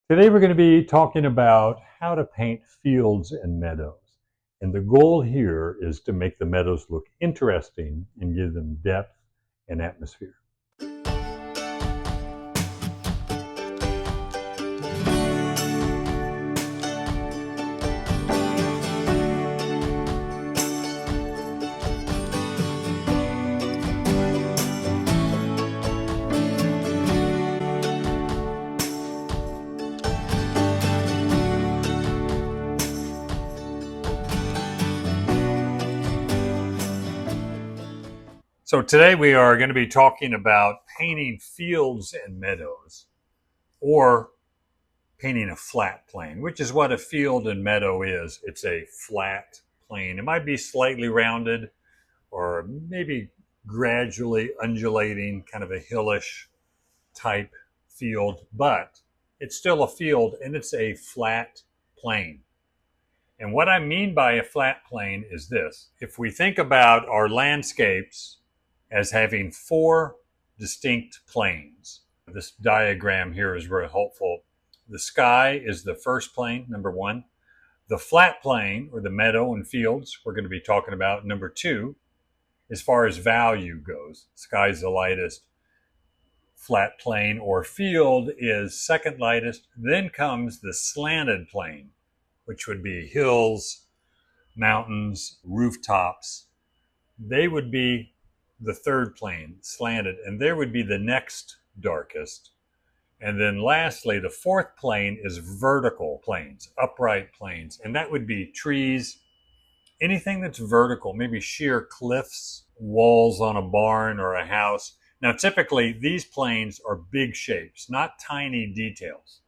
Today we're going to be talking about how to paint fields and meadows. And the goal here is to make the meadows look interesting and give them depth and atmosphere. So today we are going to be talking about painting fields and meadows, or painting a flat plane, which is what a field and meadow is. It's a flat plane. It might be slightly rounded or maybe gradually undulating, kind of a hillish type field, but it's still a field and it's a flat plane. And what I mean by a flat plane is this. If we think about our landscapes as having four distinct planes, this diagram here is very helpful. The sky is the first plane, number one. The flat plane, or the meadow and fields, we're going to be talking about number two. As far as value goes, sky's the lightest. Flat plane or field is second lightest. Then comes the slanted plane, which would be hills, mountains, rooftops. They would be the third plane, slanted, and there would be the next darkest. And then lastly, the fourth plane is vertical planes, upright planes, and that would be trees, anything that's vertical, maybe sheer cliffs, walls on a barn or a house. Now, typically, these planes are big shapes, not tiny details.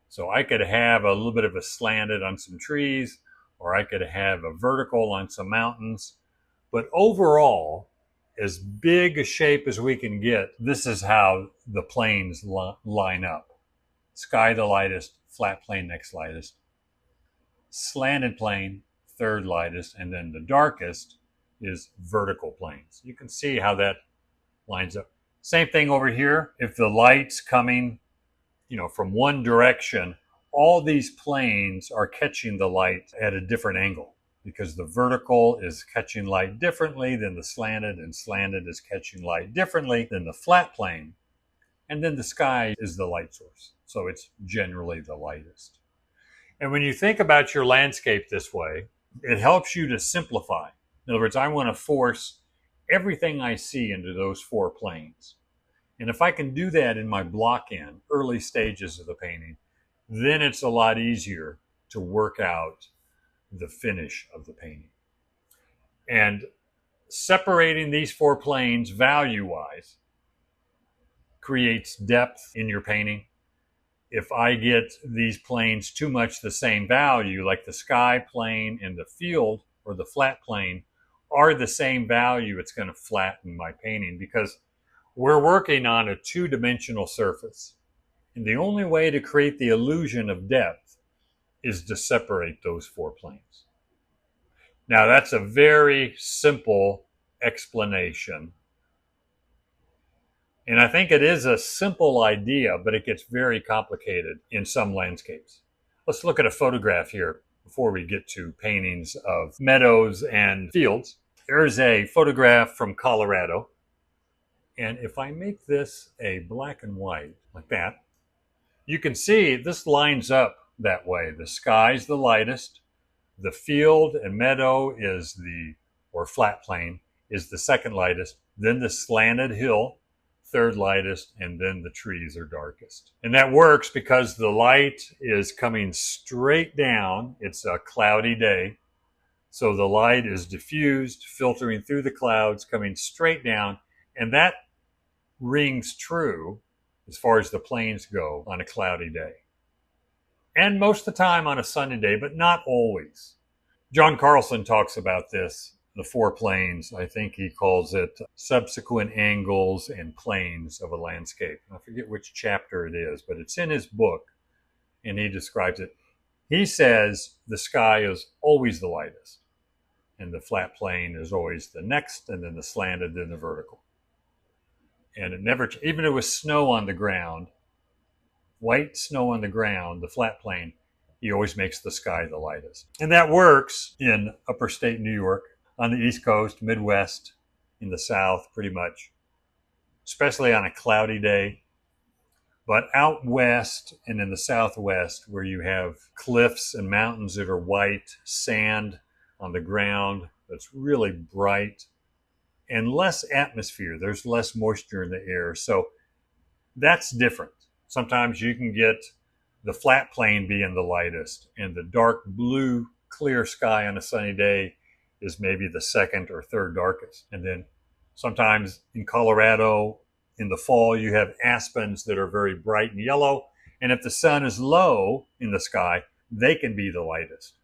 So I could have a little bit of a slanted on some trees, or I could have a vertical on some mountains. But overall, as big a shape as we can get, this is how the planes line up. Sky the lightest, flat plane next lightest, slanted plane third lightest, and then the darkest is vertical planes. You can see how that lines up. Same thing over here. If the light's coming, from one direction, all these planes are catching the light at a different angle, because the vertical is catching light differently than the slanted, and slanted is catching light differently than the flat plane. And then the sky is the light source. So it's generally the lightest. And when you think about your landscape this way, it helps you to simplify. In other words, I want to force everything I see into those four planes. And if I can do that in my block-in, early stages of the painting, then it's a lot easier to work out the finish of the painting. And separating these four planes value-wise creates depth in your painting. If I get these planes too much the same value, like the sky plane and the field or the flat plane are the same value, it's going to flatten my painting, because we're working on a two-dimensional surface. And the only way to create the illusion of depth is to separate those four planes. Now, that's a very simple explanation. And I think it is a simple idea, but it gets very complicated in some landscapes. Let's look at a photograph here before we get to paintings of meadows and fields. Here's a photograph from Colorado. And if I make this a black and white, like that, you can see this lines up that way. The sky's the lightest. The field and meadow is or flat plane, is the second lightest. Then the slanted hill, third lightest, and then the trees are darkest. And that works because the light is coming straight down. It's a cloudy day. So the light is diffused, filtering through the clouds, coming straight down. And that rings true as far as the planes go on a cloudy day. And most of the time on a sunny day, but not always. John Carlson talks about this, the four planes. I think he calls it subsequent angles and planes of a landscape. I forget which chapter it is, but it's in his book, and he describes it. He says the sky is always the lightest, and the flat plane is always the next, and then the slanted, then the vertical. And it never, even if it was snow on the ground, white snow on the ground, the flat plain, he always makes the sky the lightest. And that works in upper state New York, on the East Coast, Midwest, in the South, pretty much, especially on a cloudy day. But out west and in the Southwest, where you have cliffs and mountains that are white, sand on the ground that's really bright, and less atmosphere, there's less moisture in the air. So that's different. Sometimes you can get the flat plain being the lightest, and the dark blue, clear sky on a sunny day is maybe the second or third darkest. And then sometimes in Colorado, in the fall, you have aspens that are very bright and yellow. And if the sun is low in the sky, they can be the lightest.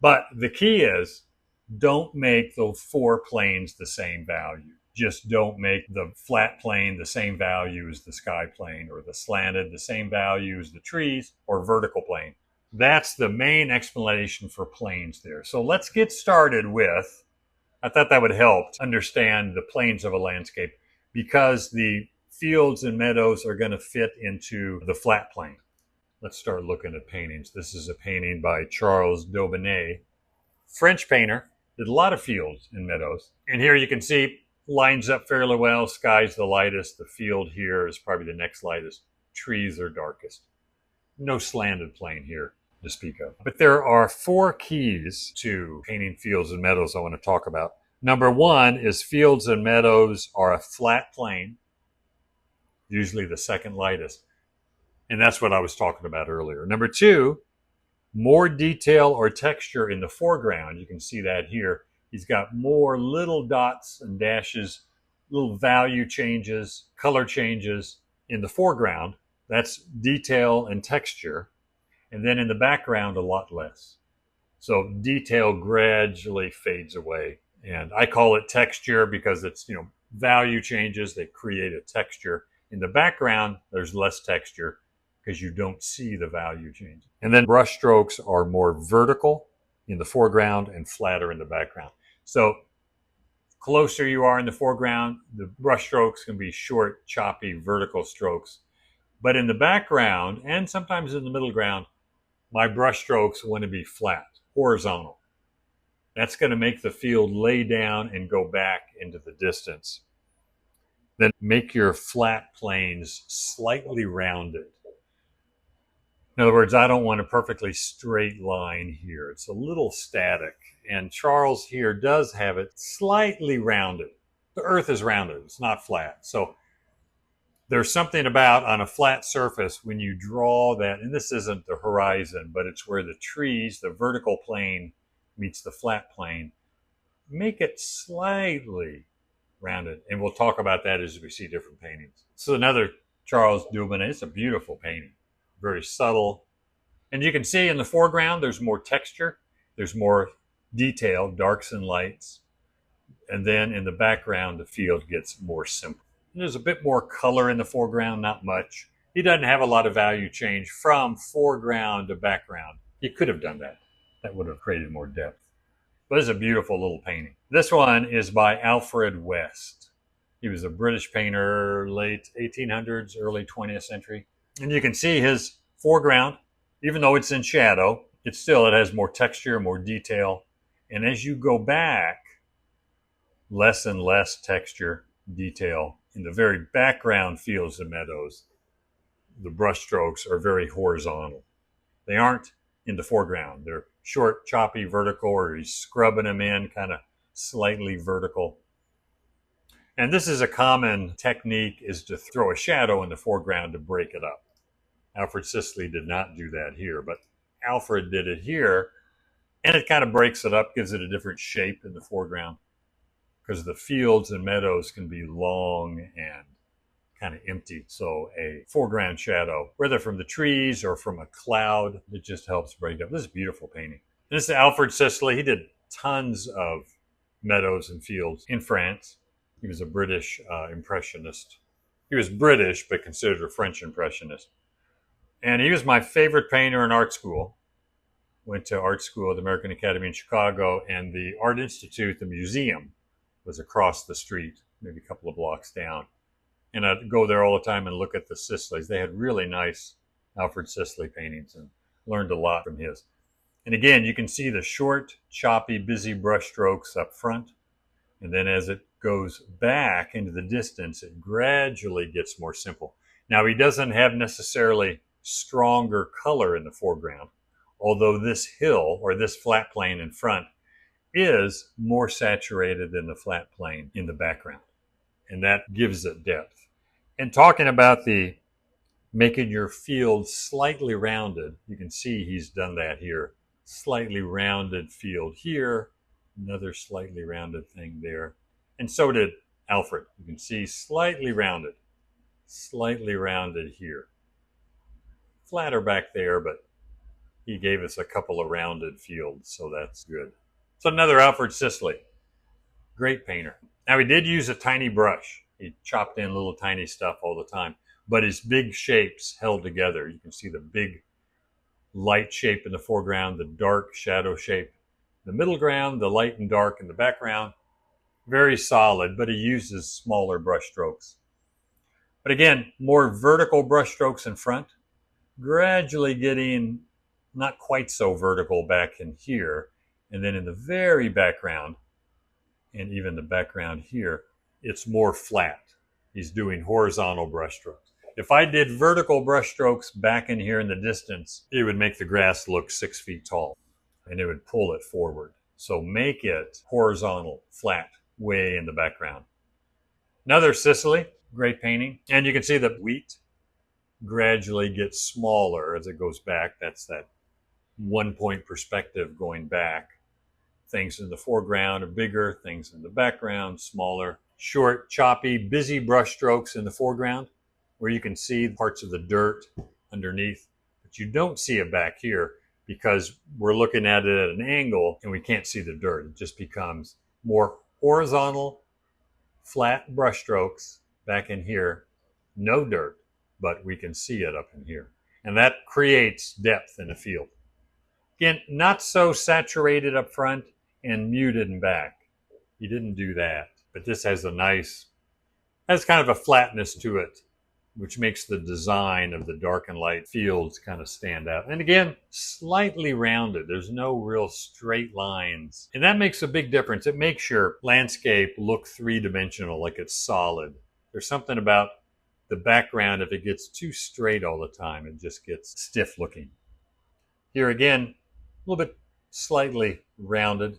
But the key is, don't make the four planes the same value. Just don't make the flat plane the same value as the sky plane, or the slanted the same value as the trees, or vertical plane. That's the main explanation for planes there. So let's get started with, I thought that would help understand the planes of a landscape, because the fields and meadows are going to fit into the flat plane. Let's start looking at paintings. This is a painting by Charles Daubenet, French painter, did a lot of fields and meadows. And here you can see lines up fairly well. Sky's the lightest. The field here is probably the next lightest. Trees are darkest. No slanted plane here to speak of. But there are four keys to painting fields and meadows I want to talk about. Number one is fields and meadows are a flat plane, usually the second lightest. And that's what I was talking about earlier. Number two, more detail or texture in the foreground. You can see that here. He's got more little dots and dashes, little value changes, color changes in the foreground. That's detail and texture. And then in the background, a lot less. So detail gradually fades away. And I call it texture because it's, value changes that create a texture. In the background, there's less texture because you don't see the value change. And then brush strokes are more vertical in the foreground and flatter in the background. So closer you are in the foreground, the brush strokes can be short, choppy, vertical strokes. But in the background, and sometimes in the middle ground, my brush strokes want to be flat, horizontal. That's going to make the field lay down and go back into the distance. Then make your flat planes slightly rounded. In other words, I don't want a perfectly straight line here. It's a little static. And Charles here does have it slightly rounded. The earth is rounded. It's not flat. So there's something about on a flat surface when you draw that, and this isn't the horizon, but it's where the trees, the vertical plane meets the flat plane. Make it slightly rounded. And we'll talk about that as we see different paintings. So another Charles Daubenet. It's a beautiful painting. Very subtle. And you can see in the foreground, there's more texture. There's more detail, darks and lights. And then in the background, the field gets more simple. There's a bit more color in the foreground, not much. He doesn't have a lot of value change from foreground to background. He could have done that. That would have created more depth. But it's a beautiful little painting. This one is by Alfred West. He was a British painter, late 1800s, early 20th century. And you can see his foreground, even though it's in shadow, it has more texture, more detail. And as you go back, less and less texture, detail. In the very background fields and meadows, the brush strokes are very horizontal. They aren't in the foreground. They're short, choppy, vertical, or he's scrubbing them in, kind of slightly vertical. And this is a common technique, is to throw a shadow in the foreground to break it up. Alfred Sisley did not do that here, but Alfred did it here, and it kind of breaks it up, gives it a different shape in the foreground, because the fields and meadows can be long and kind of empty. So a foreground shadow, whether from the trees or from a cloud, it just helps break it up. This is a beautiful painting. This is Alfred Sisley. He did tons of meadows and fields in France. He was a British impressionist. He was British, but considered a French impressionist. And he was my favorite painter in art school. Went to art school at the American Academy in Chicago, and the Art Institute, the museum, was across the street, maybe a couple of blocks down. And I'd go there all the time and look at the Sisleys. They had really nice Alfred Sisley paintings and learned a lot from his. And again, you can see the short, choppy, busy brush strokes up front. And then as it goes back into the distance, it gradually gets more simple. Now, he doesn't have necessarily stronger color in the foreground, although this hill or this flat plane in front is more saturated than the flat plane in the background. And that gives it depth. And talking about the making your field slightly rounded, you can see he's done that here. Slightly rounded field here, another slightly rounded thing there. And so did Alfred. You can see slightly rounded here. Flatter back there, but he gave us a couple of rounded fields, so that's good. So another Alfred Sisley, great painter. Now he did use a tiny brush. He chopped in little tiny stuff all the time, but his big shapes held together. You can see the big light shape in the foreground, the dark shadow shape in the middle ground, the light and dark in the background. Very solid, but he uses smaller brush strokes. But again, more vertical brush strokes in front, gradually getting not quite so vertical back in here. And then in the very background, and even the background here, it's more flat. He's doing horizontal brush strokes. If I did vertical brush strokes back in here in the distance, it would make the grass look 6 feet tall and it would pull it forward. So make it horizontal, flat, way in the background. Another Sisley, great painting. And you can see the wheat gradually gets smaller as it goes back. That's that 1 point perspective going back. Things in the foreground are bigger, things in the background smaller. Short, choppy, busy brush strokes in the foreground where you can see parts of the dirt underneath, but you don't see it back here because we're looking at it at an angle and we can't see the dirt. It just becomes more horizontal, flat brush strokes back in here, no dirt, but we can see it up in here. And that creates depth in the field. Again, not so saturated up front and muted in back. He didn't do that, but this has has kind of a flatness to it, which makes the design of the dark and light fields kind of stand out. And again, slightly rounded. There's no real straight lines. And that makes a big difference. It makes your landscape look three-dimensional, like it's solid. There's something about the background, if it gets too straight all the time, it just gets stiff looking. Here again, a little bit slightly rounded.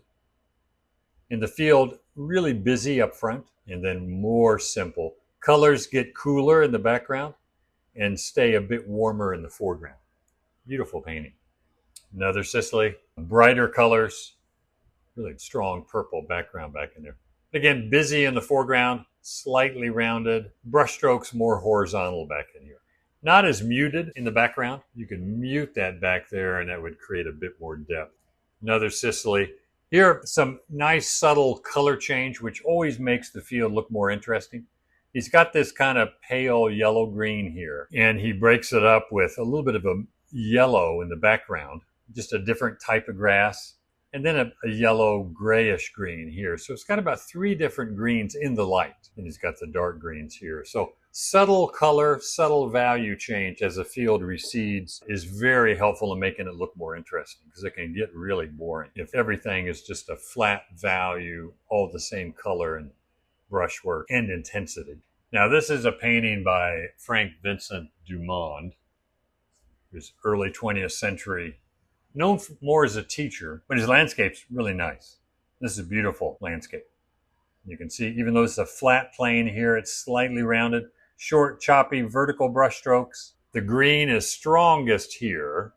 In the field, really busy up front and then more simple. Colors get cooler in the background and stay a bit warmer in the foreground. Beautiful painting. Another Sisley, brighter colors, really strong purple background back in there. Again, busy in the foreground, slightly rounded, brush strokes more horizontal back in here. Not as muted in the background. You can mute that back there and that would create a bit more depth. Another Sisley. Here, some nice subtle color change, which always makes the field look more interesting. He's got this kind of pale yellow-green here, and he breaks it up with a little bit of a yellow in the background, just a different type of grass, and then a yellow grayish green here. So it's got about 3 different greens in the light, and he's got the dark greens here. So subtle color, subtle value change as the field recedes is very helpful in making it look more interesting because it can get really boring if everything is just a flat value, all the same color and brushwork and intensity. Now this is a painting by Frank Vincent Dumond, who's early 20th century, known more as a teacher, but his landscape's really nice. This is a beautiful landscape. You can see, even though it's a flat plane here, it's slightly rounded, short, choppy, vertical brush strokes. The green is strongest here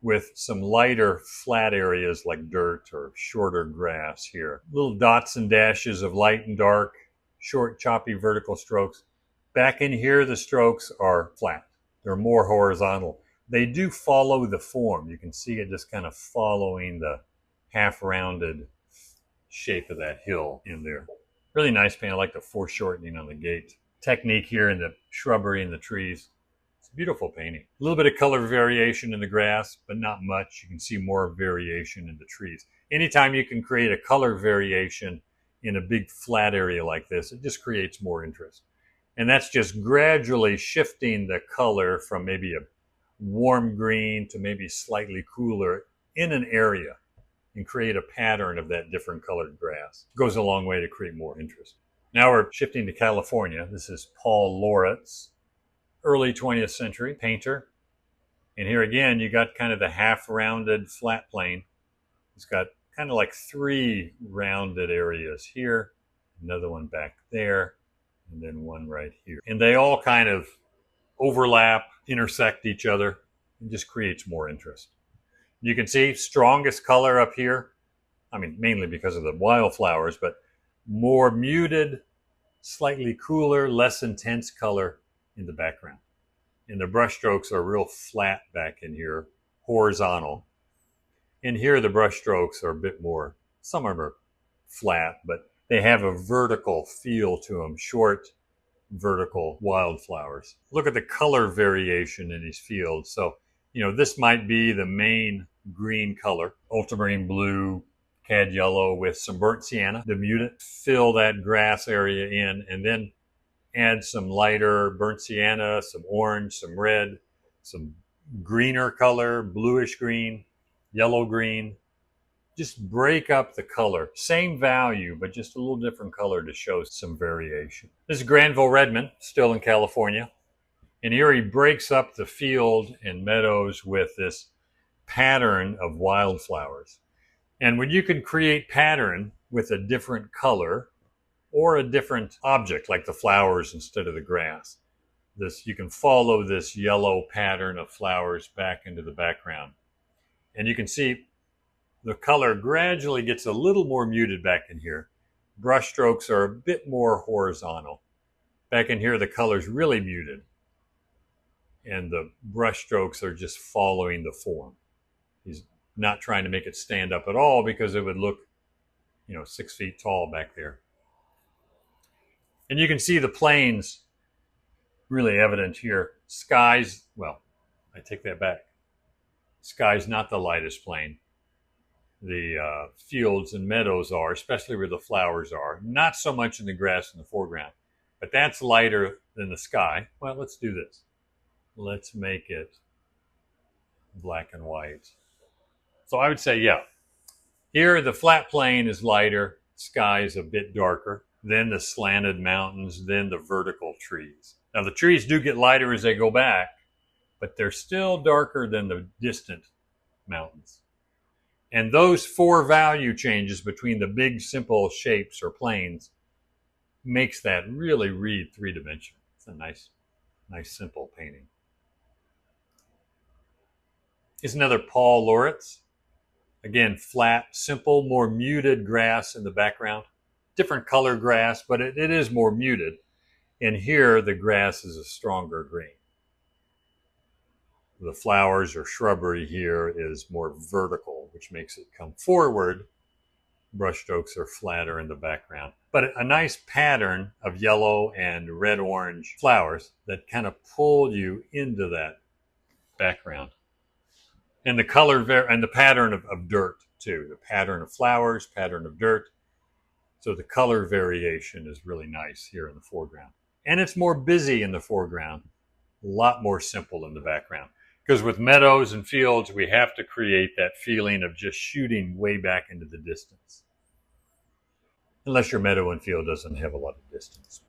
with some lighter flat areas like dirt or shorter grass here. Little dots and dashes of light and dark, short, choppy, vertical strokes. Back in here, the strokes are flat. They're more horizontal. They do follow the form. You can see it just kind of following the half-rounded shape of that hill in there. Really nice paint. I like the foreshortening on the gate. Technique here in the shrubbery and the trees. It's a beautiful painting. A little bit of color variation in the grass, but not much. You can see more variation in the trees. Anytime you can create a color variation in a big flat area like this, it just creates more interest. And that's just gradually shifting the color from maybe a warm green to maybe slightly cooler in an area and create a pattern of that different colored grass. It goes a long way to create more interest. Now we're shifting to California. This is Paul Loritz, early 20th century painter. And here again, you got kind of the half-rounded flat plane. It's got kind of like three rounded areas here, another one back there, and then one right here. And they all kind of overlap, intersect each other, and just creates more interest. You can see strongest color up here. I mean, mainly because of the wildflowers, but more muted, slightly cooler, less intense color in the background. And the brush strokes are real flat back in here, horizontal. And here the brush strokes are a bit more, some of them are flat, but they have a vertical feel to them, short, vertical wildflowers. Look at the color variation in these fields. So, this might be the main green color, ultramarine blue, cad yellow with some burnt sienna to mute it. Fill that grass area in and then add some lighter burnt sienna, some orange, some red, some greener color, bluish green, yellow green. Just break up the color. Same value, but just a little different color to show some variation. This is Granville Redmond, still in California. And here he breaks up the field and meadows with this pattern of wildflowers. And when you can create pattern with a different color or a different object, like the flowers instead of the grass, you can follow this yellow pattern of flowers back into the background. And you can see the color gradually gets a little more muted back in here. Brush strokes are a bit more horizontal. Back in here, the color's really muted. And the brush strokes are just following the form. He's not trying to make it stand up at all because it would look, 6 feet tall back there. And you can see the plains really evident here. Skies, well, I take that back. Sky's not the lightest plane. The fields and meadows are, especially where the flowers are. Not so much in the grass in the foreground, but that's lighter than the sky. Well, let's do this. Let's make it black and white. So I would say, yeah, here the flat plane is lighter, sky is a bit darker, then the slanted mountains, then the vertical trees. Now the trees do get lighter as they go back, but they're still darker than the distant mountains. And those four value changes between the big simple shapes or planes makes that really read three-dimensional. It's a nice simple painting. Here's another Paul Loritz. Again, flat, simple, more muted grass in the background. Different color grass, but it is more muted. And here the grass is a stronger green. The flowers or shrubbery here is more vertical, which makes it come forward. Brush strokes are flatter in the background. But a nice pattern of yellow and red-orange flowers that kind of pull you into that background. And the color and the pattern of dirt too. The pattern of flowers, pattern of dirt. So the color variation is really nice here in the foreground. And it's more busy in the foreground, a lot more simple in the background. Because with meadows and fields, we have to create that feeling of just shooting way back into the distance. Unless your meadow and field doesn't have a lot of distance.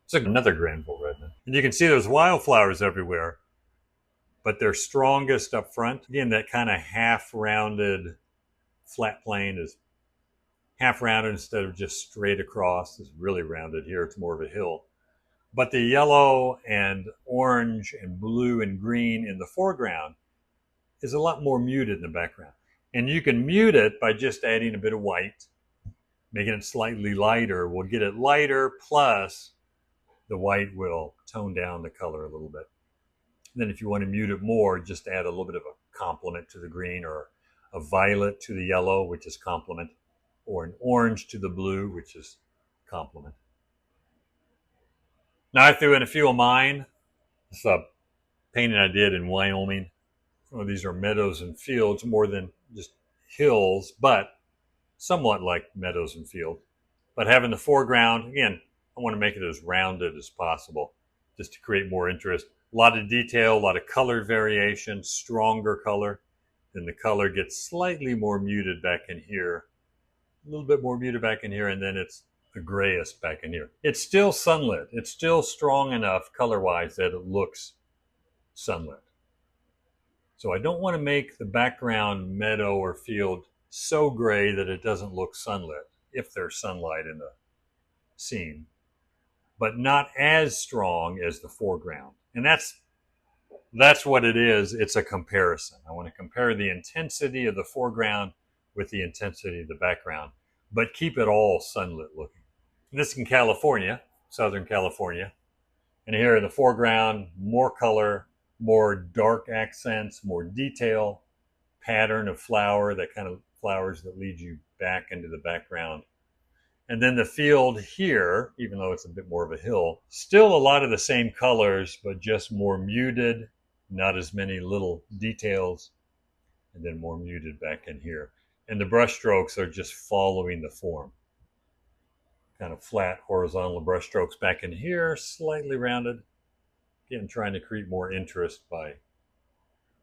It's another Granville Redmond. And you can see there's wildflowers everywhere, but they're strongest up front. Again, that kind of half-rounded flat plane is half-rounded instead of just straight across. It's really rounded here. It's more of a hill. But the yellow and orange and blue and green in the foreground is a lot more muted in the background. And you can mute it by just adding a bit of white, making it slightly lighter. We'll get it lighter, plus the white will tone down the color a little bit. And then if you want to mute it more, just add a little bit of a complement to the green, or a violet to the yellow, which is complement, or an orange to the blue, which is complement. Now I threw in a few of mine. It's a painting I did in Wyoming. Some of these are meadows and fields more than just hills, but somewhat like meadows and fields. But having the foreground, again, I want to make it as rounded as possible just to create more interest. A lot of detail, a lot of color variation, stronger color. Then the color gets slightly more muted back in here, a little bit more muted back in here, and then it's the grayest back in here. It's still sunlit. It's still strong enough color-wise that it looks sunlit. So I don't want to make the background meadow or field so gray that it doesn't look sunlit if there's sunlight in the scene, but not as strong as the foreground. And that's what it is. It's a comparison. I want to compare the intensity of the foreground with the intensity of the background, but keep it all sunlit looking. This is in California, Southern California. And here in the foreground, more color, more dark accents, more detail, pattern of flower, that kind of flowers that lead you back into the background. And then the field here, even though it's a bit more of a hill, still a lot of the same colors, but just more muted, not as many little details, and then more muted back in here. And the brush strokes are just following the form. Kind of flat horizontal brush strokes back in here, slightly rounded. Again, trying to create more interest by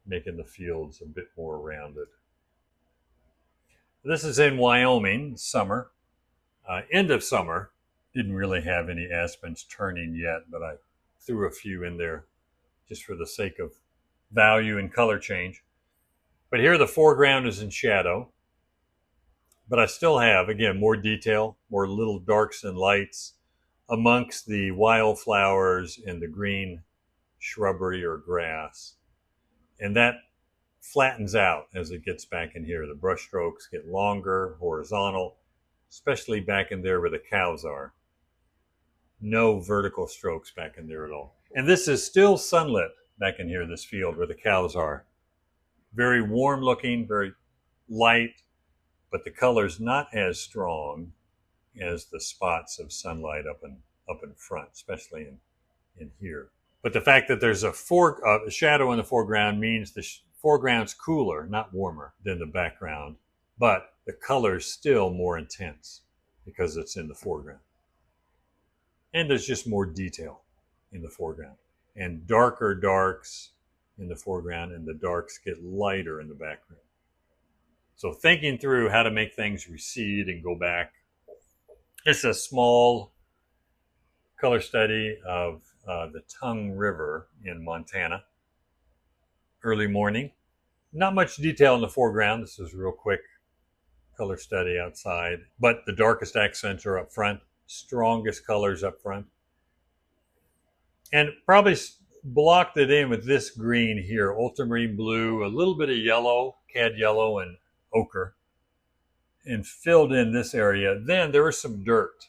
making the fields a bit more rounded. This is in Wyoming, summer. End of summer. Didn't really have any aspens turning yet, but I threw a few in there just for the sake of value and color change. But here the foreground is in shadow. But I still have, again, more detail, more little darks and lights amongst the wildflowers and the green shrubbery or grass. And that flattens out as it gets back in here. The brush strokes get longer, horizontal, especially back in there where the cows are. No vertical strokes back in there at all. And this is still sunlit back in here, this field where the cows are. Very warm looking, very light, but the color's not as strong as the spots of sunlight up in front, especially in here. But the fact that there's a shadow in the foreground means the foreground's cooler, not warmer, than the background. But the color's still more intense because it's in the foreground. And there's just more detail in the foreground. And darker darks in the foreground, and the darks get lighter in the background. So thinking through how to make things recede and go back. It's a small color study of the Tongue River in Montana. Early morning. Not much detail in the foreground. This is a real quick color study outside. But the darkest accents are up front. Strongest colors up front. And probably blocked it in with this green here. Ultramarine blue, a little bit of yellow, cad yellow, and ochre. And filled in this area. Then there was some dirt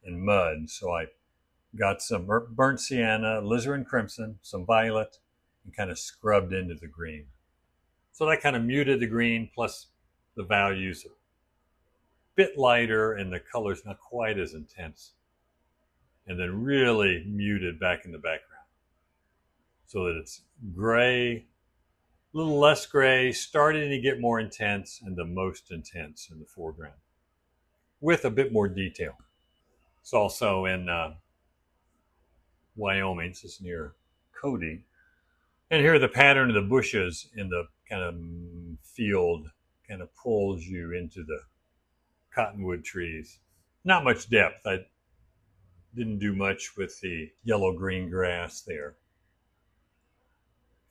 and mud. So I got some burnt sienna, alizarin crimson, some violet, and kind of scrubbed into the green. So that kind of muted the green, plus the values a bit lighter and the color's not quite as intense. And then really muted back in the background. So that it's gray, a little less gray, starting to get more intense, and the most intense in the foreground. With a bit more detail. It's also in Wyoming, this is near Cody. And here the pattern of the bushes in the kind of field kind of pulls you into the cottonwood trees. Not much depth. I didn't do much with the yellow-green grass there.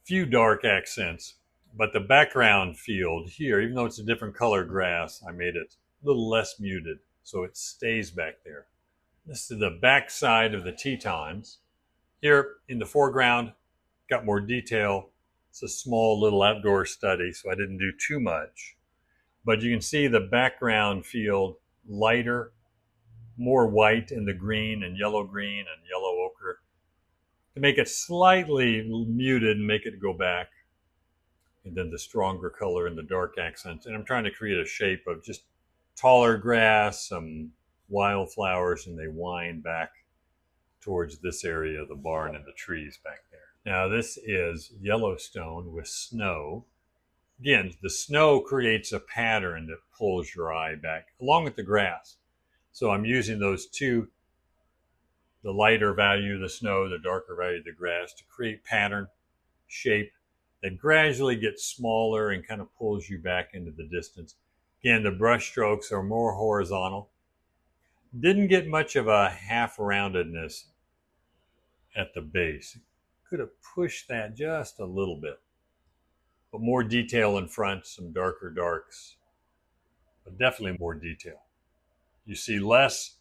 Few dark accents, but the background field here, even though it's a different color grass, I made it a little less muted, so it stays back there. This is the back side of the Tetons. Here in the foreground, got more detail. It's a small little outdoor study, so I didn't do too much. But you can see the background field lighter, more white in the green and yellow ochre. To make it slightly muted and make it go back. And then the stronger color and the dark accents. And I'm trying to create a shape of just taller grass, some wildflowers, and they wind back towards this area of the barn and the trees back there. Now this is Yellowstone with snow. Again, the snow creates a pattern that pulls your eye back, along with the grass. So I'm using those two the lighter value of the snow, the darker value of the grass, to create pattern, shape that gradually gets smaller and kind of pulls you back into the distance. Again, the brush strokes are more horizontal. Didn't get much of a half roundedness at the base. Could have pushed that just a little bit. But more detail in front, some darker darks, but definitely more detail. You see less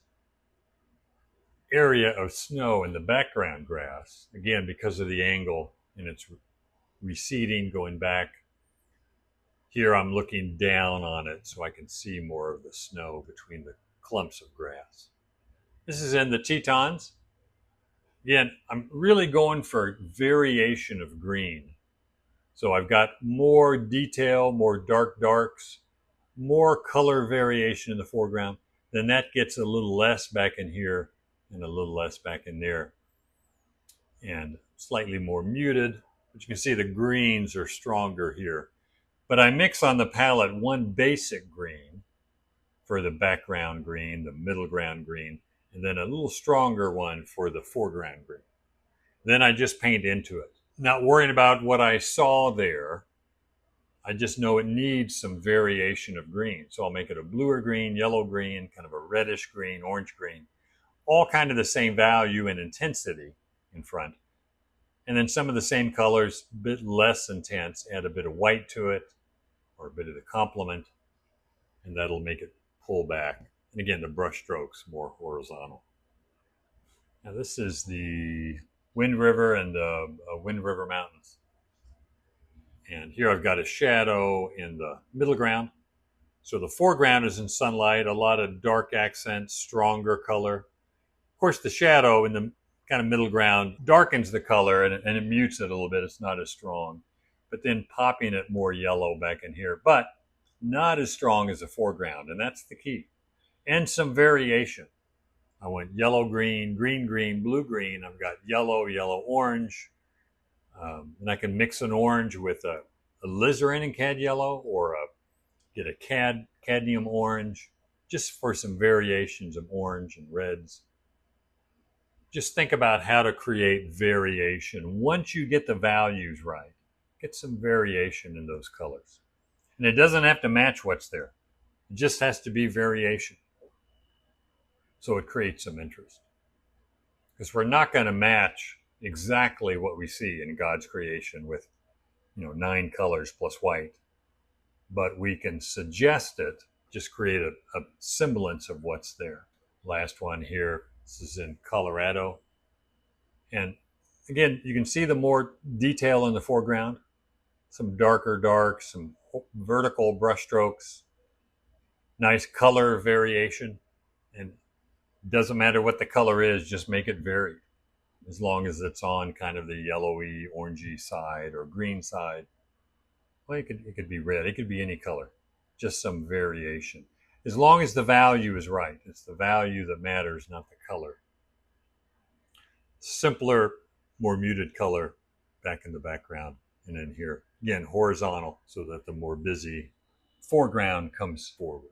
area of snow in the background grass, again, because of the angle and it's receding, going back. Here I'm looking down on it so I can see more of the snow between the clumps of grass. This is in the Tetons. Again, I'm really going for variation of green. So I've got more detail, more dark darks, more color variation in the foreground. Then that gets a little less back in here and a little less back in there. And slightly more muted. But you can see the greens are stronger here. But I mix on the palette one basic green for the background green, the middle ground green, and then a little stronger one for the foreground green. Then I just paint into it. Not worrying about what I saw there. I just know it needs some variation of green. So I'll make it a bluer green, yellow green, kind of a reddish green, orange green. All kind of the same value and intensity in front. And then some of the same colors, a bit less intense, add a bit of white to it, or a bit of the complement, and that'll make it pull back. And again, the brush strokes more horizontal. Now this is the Wind River and the Wind River Mountains. And here I've got a shadow in the middle ground. So the foreground is in sunlight, a lot of dark accents, stronger color. Of course, the shadow in the kind of middle ground darkens the color and it mutes it a little bit. It's not as strong. But then popping it more yellow back in here, but not as strong as the foreground, and that's the key. And some variation. I went yellow, green, green, green, blue, green. I've got yellow, yellow, orange. And I can mix an orange with a alizarin and cad yellow, or get a cadmium orange, just for some variations of orange and reds. Just think about how to create variation. Once you get the values right, get some variation in those colors. And it doesn't have to match what's there. It just has to be variation. So it creates some interest. Because we're not going to match exactly what we see in God's creation with 9 colors plus white. But we can suggest it, just create a semblance of what's there. Last one here, this is in Colorado. And again, you can see the more detail in the foreground. Some darker darks, some vertical brush strokes, nice color variation. And it doesn't matter what the color is, just make it varied. As long as it's on kind of the yellowy, orangey side or green side. Well, it could be red, it could be any color. Just some variation. As long as the value is right. It's the value that matters, not the color. Simpler, more muted color back in the background. And then here, again, horizontal so that the more busy foreground comes forward.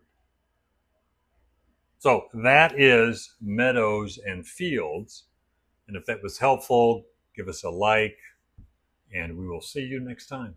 So that is Meadows and Fields. And if that was helpful, give us a like, and we will see you next time.